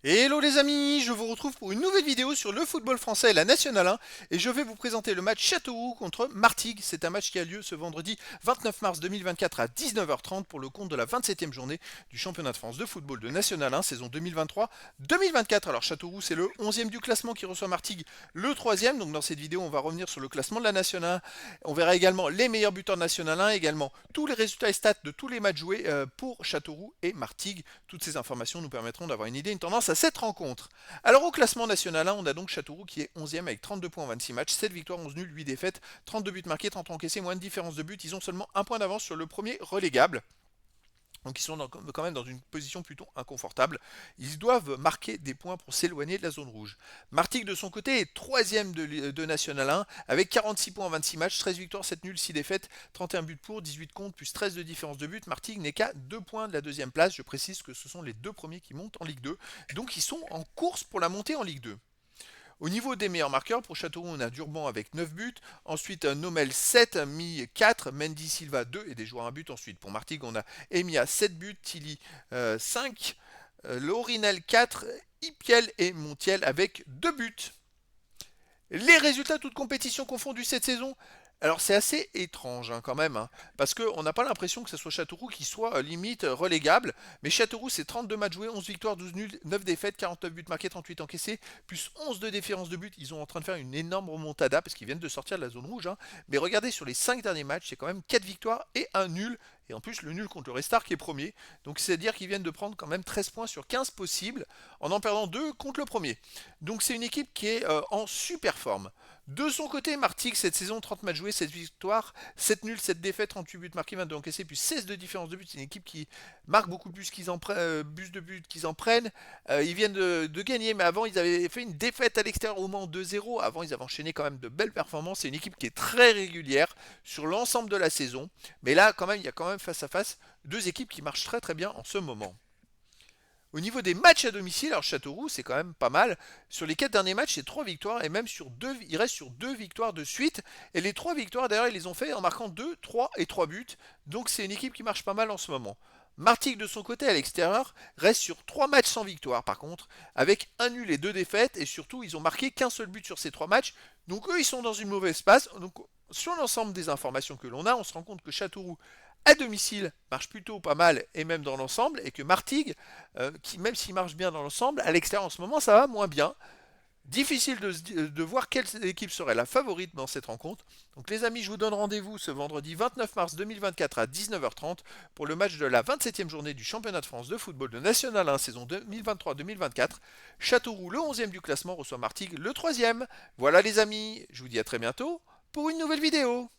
Hello les amis, je vous retrouve pour une nouvelle vidéo sur le football français et la Nationale 1 et je vais vous présenter le match Châteauroux contre Martigues. C'est un match qui a lieu ce vendredi 29 mars 2024 à 19h30 pour le compte de la 27e journée du championnat de France de football de Nationale 1 saison 2023-2024. Alors Châteauroux c'est le 11e du classement qui reçoit Martigues le 3e. Donc dans cette vidéo on va revenir sur le classement de la Nationale 1. On verra également les meilleurs buteurs de Nationale 1, également tous les résultats et stats de tous les matchs joués pour Châteauroux et Martigues. Toutes ces informations nous permettront d'avoir une idée, une tendance à cette rencontre. Alors au classement national 1, on a donc Châteauroux qui est 11e avec 32 points en 26 matchs, 7 victoires, 11 nuls, 8 défaites, 32 buts marqués, 30 encaissés, moins de différence de but. Ils ont seulement un point d'avance sur le premier relégable. Donc ils sont quand même dans une position plutôt inconfortable. Ils doivent marquer des points pour s'éloigner de la zone rouge. Martigues de son côté est 3e de National 1 avec 46 points en 26 matchs, 13 victoires, 7 nuls, 6 défaites, 31 buts pour, 18 contre, plus 13 de différence de but. Martigues n'est qu'à 2 points de la deuxième place. Je précise que ce sont les deux premiers qui montent en Ligue 2. Donc ils sont en course pour la montée en Ligue 2. Au niveau des meilleurs marqueurs, pour Châteauroux, on a Durban avec 9 buts. Ensuite, Nomel 7, Mi 4, Mendy Silva 2 et des joueurs à but. Ensuite, pour Martigues, on a Emia 7 buts, Tilly 5, Laurinel 4, Ipiel et Montiel avec 2 buts. Les résultats toutes compétitions confondues cette saison. Alors c'est assez étrange quand même, parce qu'on n'a pas l'impression que ce soit Châteauroux qui soit limite relégable, mais Châteauroux c'est 32 matchs joués, 11 victoires, 12 nuls, 9 défaites, 49 buts marqués, 38 encaissés, plus 11 de différence de but. Ils sont en train de faire une énorme remontada parce qu'ils viennent de sortir de la zone rouge, mais regardez sur les 5 derniers matchs, c'est quand même 4 victoires et un nul, et en plus le nul contre le Restart qui est premier, donc c'est-à-dire qu'ils viennent de prendre quand même 13 points sur 15 possibles, en perdant 2 contre le premier. Donc c'est une équipe qui est en super forme. De son côté, Martigues, cette saison, 30 matchs joués, 7 victoires, 7 nuls, 7 défaites, 38 buts marqués, 22 encaissés, puis 16 de différence de but. C'est une équipe qui marque beaucoup plus de buts qu'ils en prennent. Ils viennent de gagner, mais avant, ils avaient fait une défaite à l'extérieur au Mans 2-0. Avant, ils avaient enchaîné quand même de belles performances. C'est une équipe qui est très régulière sur l'ensemble de la saison. Mais là, quand même, il y a quand même face à face deux équipes qui marchent très très bien en ce moment. Au niveau des matchs à domicile, alors Châteauroux, c'est quand même pas mal. Sur les 4 derniers matchs, c'est 3 victoires et même sur deux, il reste sur 2 victoires de suite. Et les 3 victoires, d'ailleurs, ils les ont fait en marquant 2, 3 et 3 buts. Donc c'est une équipe qui marche pas mal en ce moment. Martigues de son côté à l'extérieur reste sur 3 matchs sans victoire par contre, avec un nul et 2 défaites, et surtout ils ont marqué qu'un seul but sur ces 3 matchs, donc eux ils sont dans une mauvaise passe. Donc sur l'ensemble des informations que l'on a, on se rend compte que Châteauroux à domicile marche plutôt pas mal et même dans l'ensemble, et que Martigues, même s'il marche bien dans l'ensemble, à l'extérieur en ce moment ça va moins bien. Difficile de voir quelle équipe serait la favorite dans cette rencontre. Donc les amis, je vous donne rendez-vous ce vendredi 29 mars 2024 à 19h30 pour le match de la 27e journée du championnat de France de football de National 1 saison 2023-2024. Châteauroux, le 11e du classement, reçoit Martigues, le 3e. Voilà les amis, je vous dis à très bientôt pour une nouvelle vidéo.